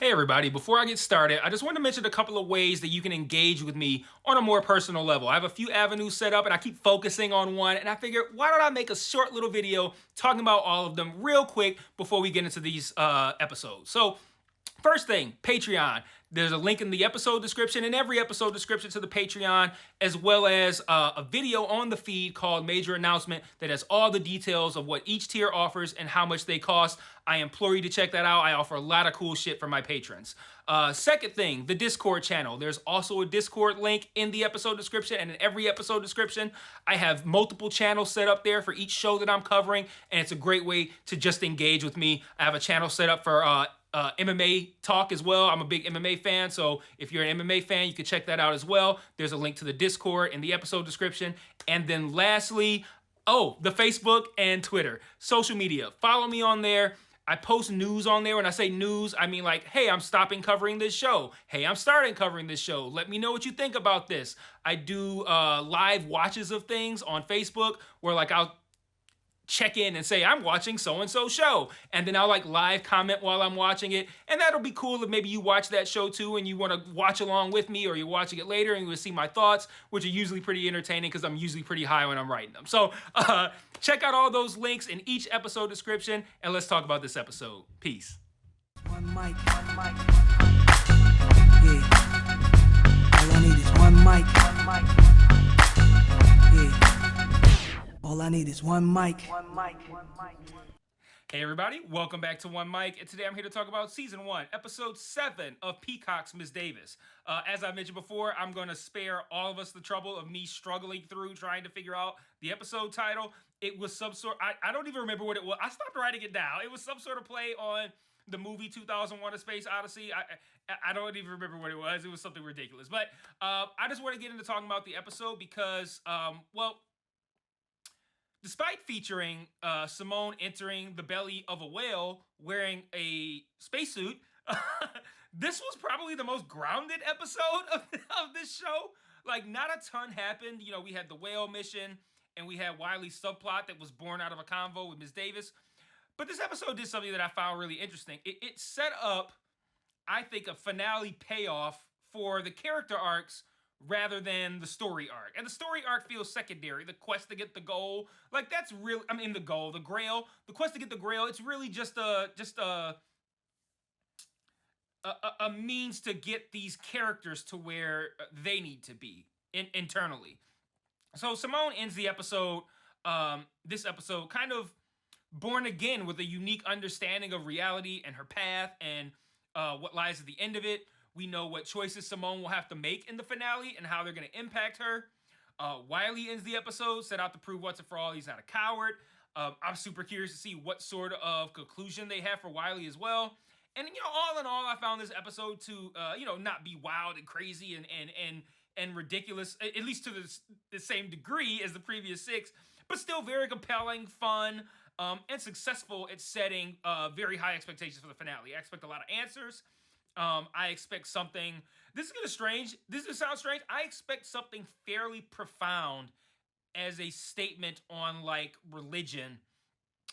Hey everybody, before I get started, I just want to mention a couple of ways that you can engage with me on a more personal level. I have a few avenues set up and I keep focusing on one, and I figured why don't I make a short little video talking about all of them real quick before we get into these episodes. So first thing, Patreon. There's a link in the episode description and every episode description to the Patreon, as well as a video on the feed called Major Announcement that has all the details of what each tier offers and how much they cost. I implore you to check that out. I offer a lot of cool shit for my patrons. Second thing, the Discord channel. There's also a Discord link in the episode description and in every episode description. I have multiple channels set up there for each show that I'm covering, and it's a great way to just engage with me. I have a channel set up for MMA talk as well. I'm a big MMA fan, so if you're an MMA fan, you can check that out as well. There's a link to the Discord in the episode description. And then lastly, the Facebook and Twitter. Social media. Follow me on there. I post news on there. When I say news, I mean like, hey, I'm stopping covering this show. Hey, I'm starting covering this show. Let me know what you think about this. I do live watches of things on Facebook where like I'll check in and say I'm watching so-and-so show, and then I'll like live comment while I'm watching it, and that'll be cool if maybe you watch that show too and you want to watch along with me, or you're watching it later and you will see my thoughts, which are usually pretty entertaining because I'm usually pretty high when I'm writing them. So check out all those links in each episode description, and let's talk about this episode. Peace. One mic, one mic. Yeah. All I need is one mic. One mic. Yeah. All I need is one mic. One mic. One mic. Hey everybody, welcome back to One Mic, and today I'm here to talk about Season 1, Episode 7 of Peacock's Miss Davis. As I mentioned before, I'm going to spare all of us the trouble of me struggling through trying to figure out the episode title. It was some sort, I don't even remember what it was. I stopped writing it down. It was some sort of play on the movie 2001: A Space Odyssey. I don't even remember what it was. It was something ridiculous. But I just want to get into talking about the episode because, despite featuring Simone entering the belly of a whale wearing a spacesuit, this was probably the most grounded episode of this show. Like, not a ton happened. You know, we had the whale mission, and we had Wiley's subplot that was born out of a convo with Miss Davis. But this episode did something that I found really interesting. It set up, I think, a finale payoff for the character arcs rather than the story arc. And the story arc feels secondary. The quest to get the goal, like that's real. I mean, the goal, the grail, the quest to get the grail. It's really just a means to get these characters to where they need to be internally. So Simone ends the episode, this episode, kind of born again with a unique understanding of reality and her path and what lies at the end of it. We know what choices Simone will have to make in the finale and how they're going to impact her. Wiley ends the episode, set out to prove once and for all he's not a coward. I'm super curious to see what sort of conclusion they have for Wiley as well. And, you know, all in all, I found this episode to, not be wild and crazy and ridiculous, at least to the same degree as the previous 6, but still very compelling, fun, and successful at setting very high expectations for the finale. I expect a lot of answers. I expect something, this is going to sound strange. I expect something fairly profound as a statement on like religion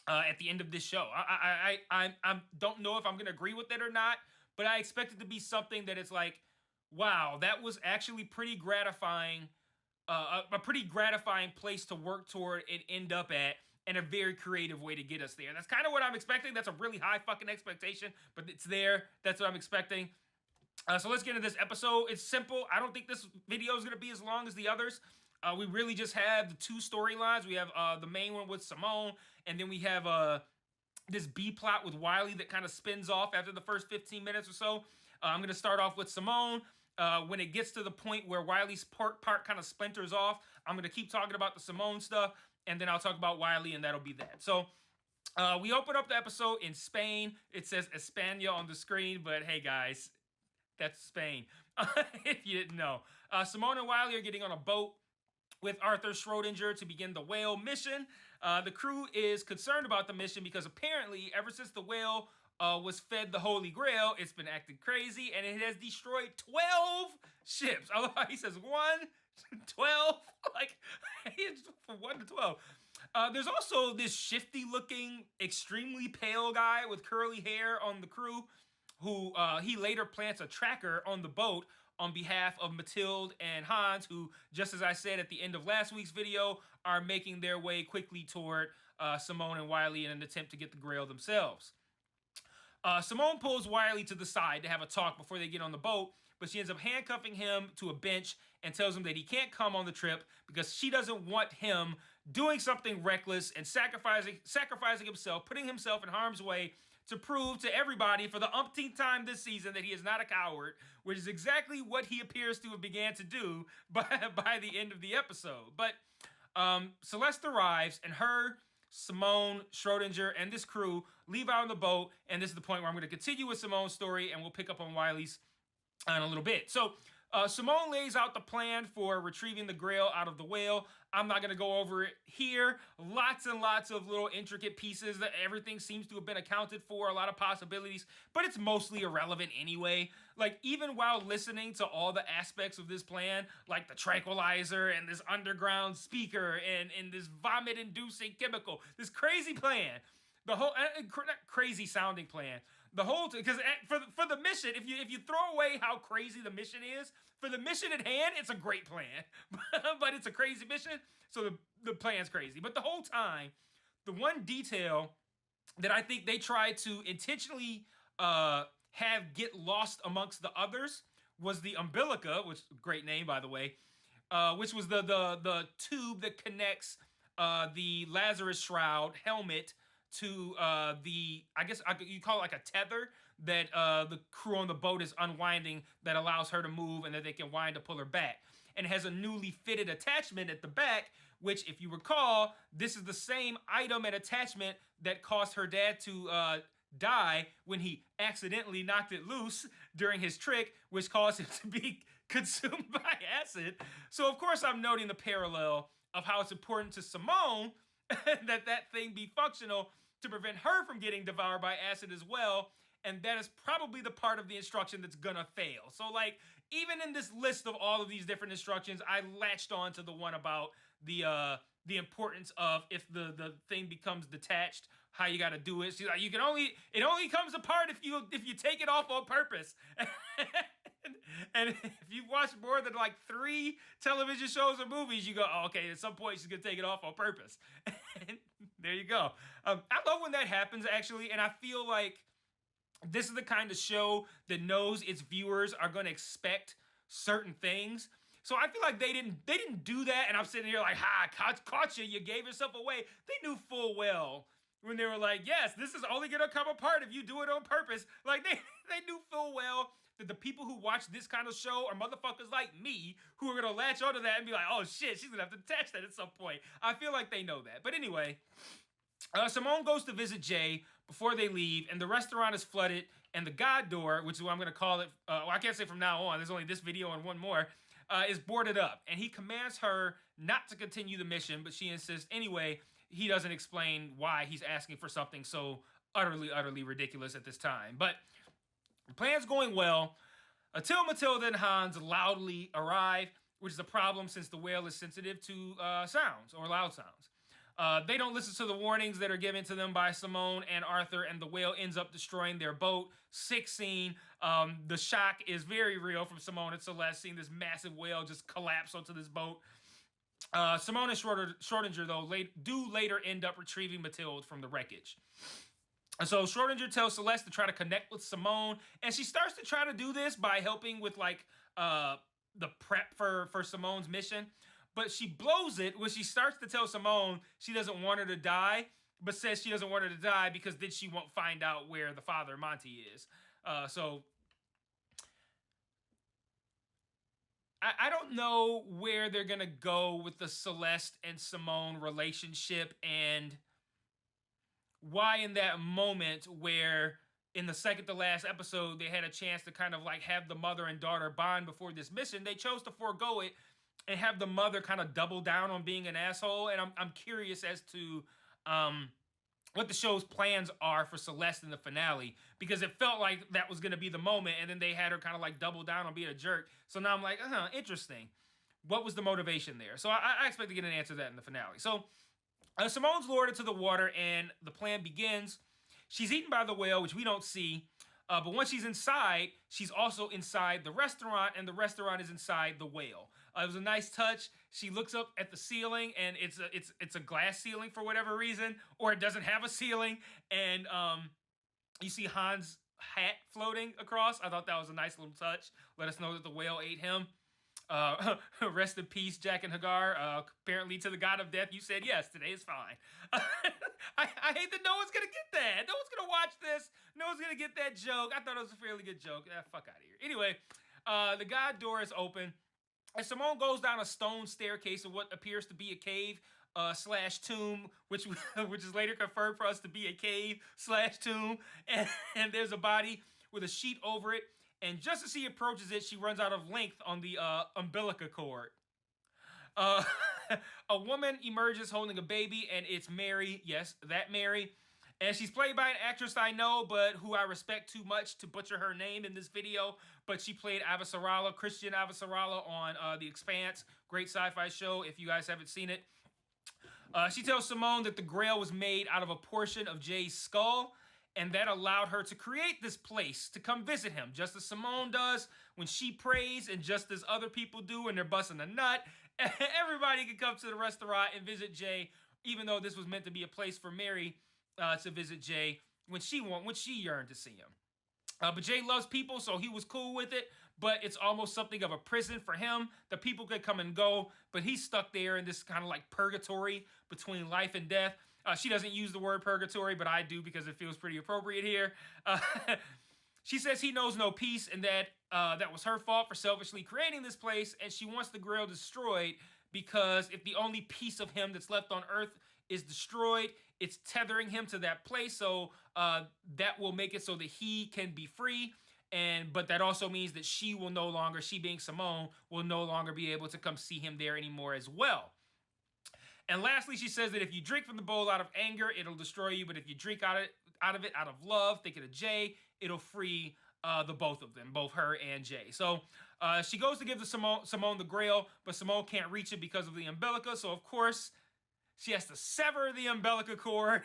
at the end of this show. I don't know if I'm going to agree with it or not, but I expect it to be something that it's like, wow, that was actually pretty gratifying, a pretty gratifying place to work toward and end up at, and a very creative way to get us there. That's kind of what I'm expecting. That's a really high fucking expectation, but it's there. That's what I'm expecting. So let's get into this episode. It's simple. I don't think this video is going to be as long as the others. We really just have the 2 storylines. We have the main one with Simone, and then we have this B plot with Wiley that kind of spins off after the first 15 minutes or so. I'm going to start off with Simone. When it gets to the point where Wiley's part kind of splinters off, I'm going to keep talking about the Simone stuff, and then I'll talk about Wiley, and that'll be that. So we open up the episode in Spain. It says España on the screen, but hey, guys, that's Spain, if you didn't know. Simone and Wiley are getting on a boat with Arthur Schrodinger to begin the whale mission. The crew is concerned about the mission because apparently, ever since the whale was fed the Holy Grail, it's been acting crazy, and it has destroyed 12 ships. I love how he says 1, 12, like from 1 to 12. There's also this shifty looking, extremely pale guy with curly hair on the crew who he later plants a tracker on the boat on behalf of Mathilde and Hans, who, just as I said at the end of last week's video, are making their way quickly toward Simone and Wiley in an attempt to get the Grail themselves. Simone pulls Wiley to the side to have a talk before they get on the boat, but she ends up handcuffing him to a bench and tells him that he can't come on the trip because she doesn't want him doing something reckless and sacrificing himself, putting himself in harm's way to prove to everybody for the umpteenth time this season that he is not a coward, which is exactly what he appears to have began to do by the end of the episode. But Celeste arrives, and her, Simone, Schrodinger, and this crew leave out on the boat, and this is the point where I'm going to continue with Simone's story, and we'll pick up on Wiley's in a little bit. So Simone lays out the plan for retrieving the Grail out of the whale. I'm not going to go over it here. Lots and lots of little intricate pieces that everything seems to have been accounted for, a lot of possibilities, but it's mostly irrelevant anyway. Like, even while listening to all the aspects of this plan, like the tranquilizer and this underground speaker and this vomit-inducing chemical, this crazy plan, the whole crazy sounding plan, the whole, because for the mission, if you throw away how crazy the mission is, for the mission at hand, it's a great plan, but it's a crazy mission, so the plan's crazy. But the whole time, the one detail that I think they tried to intentionally have get lost amongst the others was the umbilica, which great name by the way, which was the tube that connects the Lazarus Shroud helmet to I guess you call it like a tether that the crew on the boat is unwinding that allows her to move and that they can wind to pull her back. And it has a newly fitted attachment at the back, which, if you recall, this is the same item and attachment that caused her dad to die when he accidentally knocked it loose during his trick, which caused him to be consumed by acid. So, of course, I'm noting the parallel of how it's important to Simone that thing be functional to prevent her from getting devoured by acid as well. And that is probably the part of the instruction that's gonna fail. So, like, even in this list of all of these different instructions, I latched on to the one about the importance of if the thing becomes detached, how you gotta do it. So, like, it only comes apart if you take it off on purpose. And if you've watched more than like 3 television shows or movies, you go, oh, okay, at some point she's gonna take it off on purpose. And there you go. I love when that happens, actually, and I feel like this is the kind of show that knows its viewers are gonna expect certain things. So I feel like they didn't do that, and I'm sitting here like, caught you, you gave yourself away. They knew full well when they were like, yes, this is only gonna come apart if you do it on purpose. Like, they knew full well that the people who watch this kind of show are motherfuckers like me who are gonna latch onto that and be like, oh shit, she's gonna have to attach that at some point. I feel like they know that. But anyway, Simone goes to visit Jay before they leave, and the restaurant is flooded, and the God door, which is what I'm gonna call it, well, I can't say from now on, there's only this video and one more, is boarded up. And he commands her not to continue the mission, but she insists anyway. He doesn't explain why he's asking for something so utterly ridiculous at this time. But the plan's going well until Mathilde and Hans loudly arrive, which is a problem since the whale is sensitive to sounds or loud sounds. They don't listen to the warnings that are given to them by Simone and Arthur, and the whale ends up destroying their boat. Sick scene. The shock is very real from Simone and Celeste seeing this massive whale just collapse onto this boat. Simone and Schrodinger, though, do later end up retrieving Mathilde from the wreckage. And so Schrodinger tells Celeste to try to connect with Simone, and she starts to try to do this by helping with, like, the prep for Simone's mission. But she blows it when she starts to tell Simone she doesn't want her to die, but says she doesn't want her to die because then she won't find out where the father, Monty, is. So I don't know where they're going to go with the Celeste and Simone relationship, and why in that moment where in the second to last episode they had a chance to kind of like have the mother and daughter bond before this mission, they chose to forego it and have the mother kind of double down on being an asshole. And I'm curious as to what the show's plans are for Celeste in the finale, because it felt like that was going to be the moment, and then they had her kind of like double down on being a jerk. So now I'm like, interesting. What was the motivation there? So I expect to get an answer to that in the finale. So Simone's lured into the water, and the plan begins. She's eaten by the whale, which we don't see. But once she's inside, she's also inside the restaurant, and the restaurant is inside the whale. It was a nice touch. She looks up at the ceiling, and it's a glass ceiling for whatever reason, or it doesn't have a ceiling. And you see Han's hat floating across. I thought that was a nice little touch. Let us know that the whale ate him. Rest in peace, Jack and Hagar. Apparently, to the god of death, you said yes. Today is fine. I hate that no one's gonna get that. No one's gonna watch this. No one's gonna get that joke. I thought it was a fairly good joke. Fuck out of here. Anyway, the god door is open, and Simone goes down a stone staircase of what appears to be a cave slash tomb, which is later confirmed for us to be a cave slash tomb. And there's a body with a sheet over it. And just as she approaches it, she runs out of length on the umbilical cord. A woman emerges holding a baby, and it's Mary. Yes, that Mary. And she's played by an actress I know, but who I respect too much to butcher her name in this video. But she played Avasarala, Christian Avasarala on The Expanse. Great sci-fi show if you guys haven't seen it. She tells Simone that the Grail was made out of a portion of Jay's skull, and that allowed her to create this place to come visit him, just as Simone does when she prays, and just as other people do when they're busting a nut. Everybody can come to the restaurant and visit Jay, even though this was meant to be a place for Mary to visit Jay when she yearned to see him. But Jay loves people, so he was cool with it, but it's almost something of a prison for him. The people could come and go, but he's stuck there in this kind of like purgatory between life and death. She doesn't use the word purgatory, but I do because it feels pretty appropriate here. She says he knows no peace, and that that was her fault for selfishly creating this place, and she wants the Grail destroyed because if the only piece of him that's left on Earth is destroyed, it's tethering him to that place, so that will make it so that he can be free. But that also means that she being Simone, will no longer be able to come see him there anymore as well. And lastly, she says that if you drink from the bowl out of anger, it'll destroy you. But if you drink out of it out of love, thinking of Jay, it'll free the both of them, both her and Jay. So she goes to give Simone the Grail, but Simone can't reach it because of the umbilica. So of course, she has to sever the umbilical cord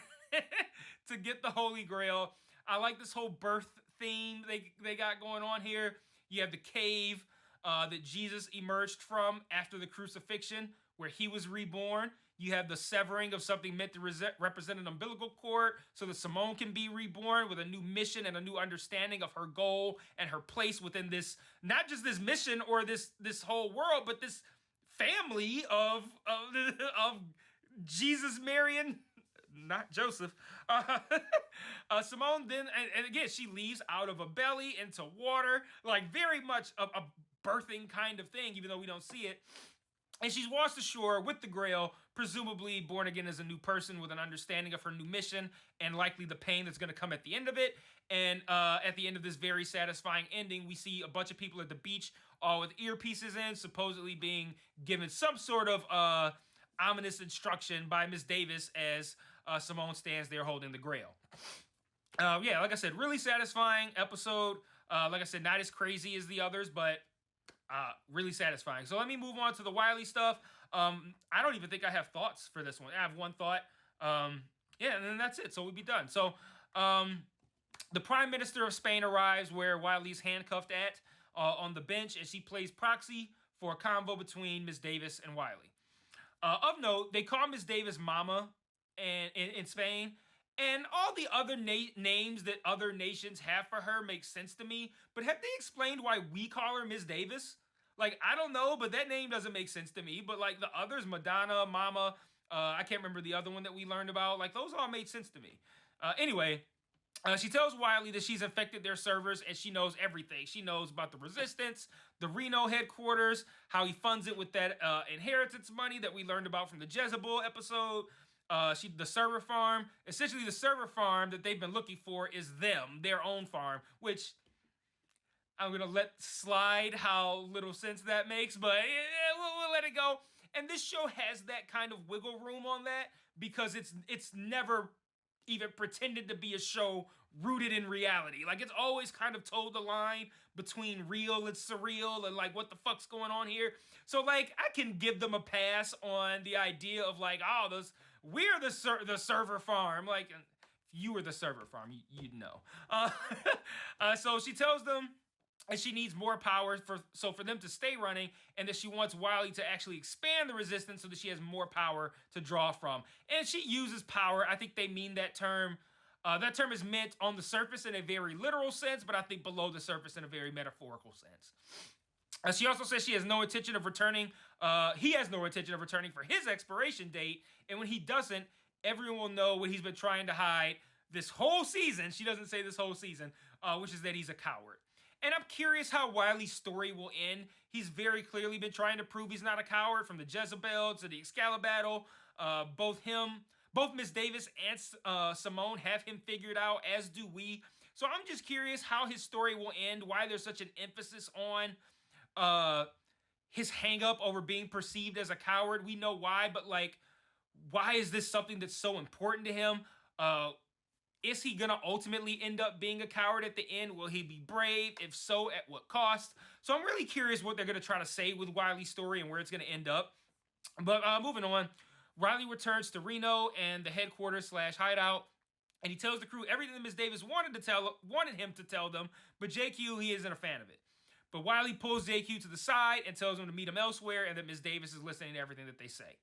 to get the Holy Grail. I like this whole birth theme they got going on here. You have the cave that Jesus emerged from after the crucifixion, where he was reborn. You have the severing of something meant to represent an umbilical cord so that Simone can be reborn with a new mission and a new understanding of her goal and her place within this, not just this mission or this whole world, but this family of Jesus, Mary, and not Joseph. Simone then, and again, she leaves out of a belly into water, like very much a birthing kind of thing, even though we don't see it. And she's washed ashore with the Grail, presumably born again as a new person with an understanding of her new mission and likely the pain that's going to come at the end of it. And at the end of this very satisfying ending, we see a bunch of people at the beach, all with earpieces in, supposedly being given some sort of ominous instruction by Miss Davis as Simone stands there holding the Grail. Yeah, like I said, really satisfying episode. Like I said, not as crazy as the others, but really satisfying. So let me move on to the Wiley stuff. I don't even think I have thoughts for this one. I have one thought. Yeah, and then that's it. So we'll be done. So the Prime Minister of Spain arrives where Wiley's handcuffed at on the bench, and she plays proxy for a convo between Miss Davis and Wiley. Of note, they call Miss Davis Mama in Spain, and all the other names that other nations have for her make sense to me, but have they explained why we call her Miss Davis? Like, I don't know, but that name doesn't make sense to me, but like the others, Madonna, Mama, I can't remember the other one that we learned about, like those all made sense to me. Anyway, she tells Wiley that she's infected their servers and she knows everything. She knows about the Resistance, the Reno headquarters, how he funds it with that inheritance money that we learned about from the Jezebel episode. The server farm, essentially the server farm that they've been looking for is their own farm, which I'm going to let slide how little sense that makes, but we'll let it go. And this show has that kind of wiggle room on that because it's never even pretended to be a show rooted in reality. Like, it's always kind of told the line between real and surreal and like what the fuck's going on here. So like I can give them a pass on the idea of like, oh, we're the server farm. Like, if you were the server farm, you'd know. So she tells them and she needs more power for them to stay running, and that she wants Wiley to actually expand the resistance so that she has more power to draw from. And she uses power. I think they mean that term. That term is meant on the surface in a very literal sense, but I think below the surface in a very metaphorical sense. She also says she has no intention of returning. He has no intention of returning for his expiration date, and when he doesn't, everyone will know what he's been trying to hide this whole season. She doesn't say this whole season, which is that he's a coward. And I'm curious how Wiley's story will end. He's very clearly been trying to prove he's not a coward, from the Jezebel to the Excalibur battle. Both Miss Davis and Simone have him figured out, as do we. So I'm just curious how his story will end, why there's such an emphasis on his hang-up over being perceived as a coward. We know why, but like, why is this something that's so important to him? Is he gonna ultimately end up being a coward at the end? Will he be brave? If so, at what cost? So I'm really curious what they're gonna try to say with Wiley's story and where it's gonna end up. But moving on, Wiley returns to Reno and the headquarters / hideout, and he tells the crew everything that Ms. Davis wanted him to tell them, but JQ, he isn't a fan of it. But Wiley pulls JQ to the side and tells him to meet him elsewhere, and that Ms. Davis is listening to everything that they say.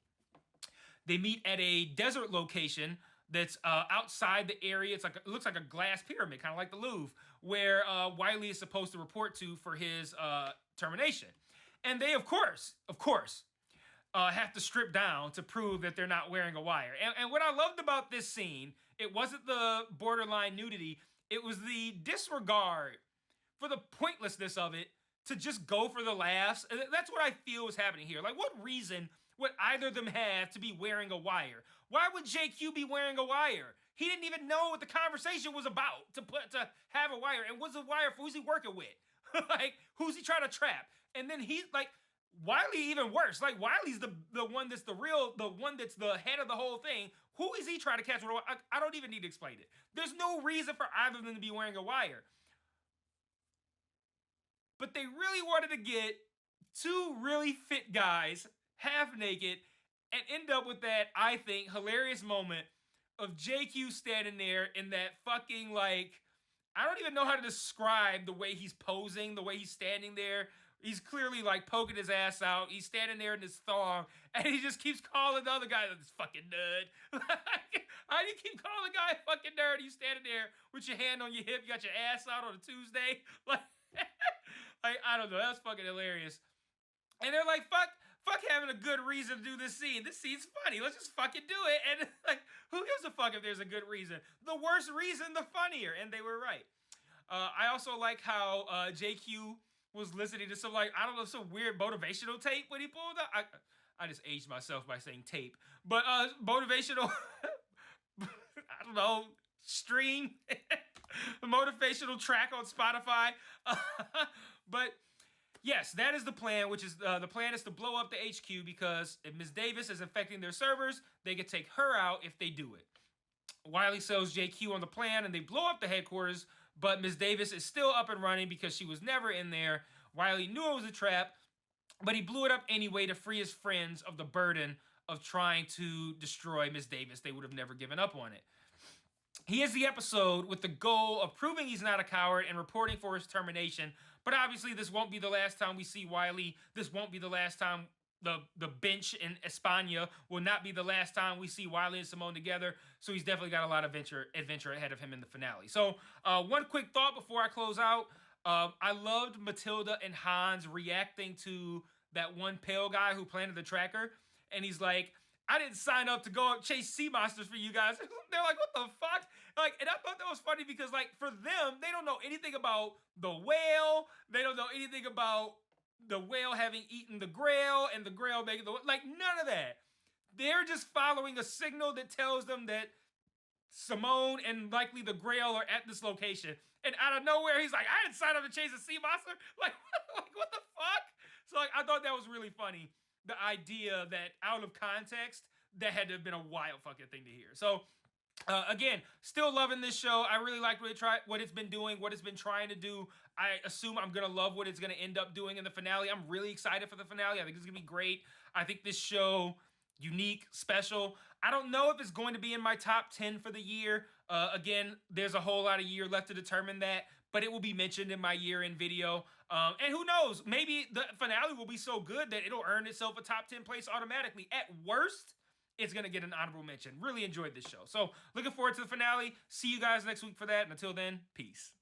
They meet at a desert location that's outside the area. It looks like a glass pyramid, kind of like the Louvre, where Wiley is supposed to report to for his termination. And they, of course, have to strip down to prove that they're not wearing a wire. And what I loved about this scene, it wasn't the borderline nudity, it was the disregard for the pointlessness of it to just go for the laughs. And that's what I feel is happening here. Like, what reason would either of them have to be wearing a wire? Why would JQ be wearing a wire? He didn't even know what the conversation was about to have a wire. And what's the wire for? Who's he working with? Like, who's he trying to trap? And then he's like, Wiley even worse. Like, Wiley's the one that's the one that's the head of the whole thing. Who is he trying to catch? I don't even need to explain it. There's no reason for either of them to be wearing a wire. But they really wanted to get two really fit guys half naked and end up with that, I think, hilarious moment of JQ standing there in that fucking, like, I don't even know how to describe the way he's posing, the way he's standing there. He's clearly, like, poking his ass out. He's standing there in his thong, and he just keeps calling the other guy this fucking nerd. How do you keep calling the guy a fucking nerd? You standing there with your hand on your hip, you got your ass out on a Tuesday. Like, I don't know. That's fucking hilarious. And they're like, fuck having a good reason to do this scene. This scene's funny. Let's just fucking do it. And like, who gives a fuck if there's a good reason? The worse reason, the funnier. And they were right. I also like how JQ was listening to some, like, I don't know, some weird motivational tape when he pulled up. I just aged myself by saying tape. But motivational, I don't know, stream, motivational track on Spotify. But yes, that is the plan, which is the plan is to blow up the HQ, because if Ms. Davis is infecting their servers, they can take her out if they do it. Wiley sells JQ on the plan, and they blow up the headquarters, but Ms. Davis is still up and running because she was never in there. Wiley knew it was a trap, but he blew it up anyway to free his friends of the burden of trying to destroy Ms. Davis. They would have never given up on it. He ends the episode with the goal of proving he's not a coward and reporting for his termination. But obviously, this won't be the last time we see Wiley. This won't be the last time the bench in España will not be the last time we see Wiley and Simone together. So he's definitely got a lot of adventure ahead of him in the finale. So one quick thought before I close out. I loved Matilda and Hans reacting to that one pale guy who planted the tracker. And he's like, I didn't sign up to go chase sea monsters for you guys. They're like, what the fuck? Like, and I thought that was funny because, like, for them, they don't know anything about the whale. They don't know anything about the whale having eaten the Grail and the Grail making like, none of that. They're just following a signal that tells them that Simone and likely the Grail are at this location. And out of nowhere, he's like, I didn't sign up to chase a sea monster. Like, what the fuck? So, like, I thought that was really funny. The idea that out of context, that had to have been a wild fucking thing to hear. So, again, still loving this show. I really like what it's been doing, what it's been trying to do. I assume I'm going to love what it's going to end up doing in the finale. I'm really excited for the finale. I think it's going to be great. I think this show, unique, special. I don't know if it's going to be in my top 10 for the year. Again, there's a whole lot of year left to determine that, but it will be mentioned in my year-end video. And who knows, maybe the finale will be so good that it'll earn itself a top 10 place automatically. At worst, it's going to get an honorable mention. Really enjoyed this show. So looking forward to the finale. See you guys next week for that. And until then, peace.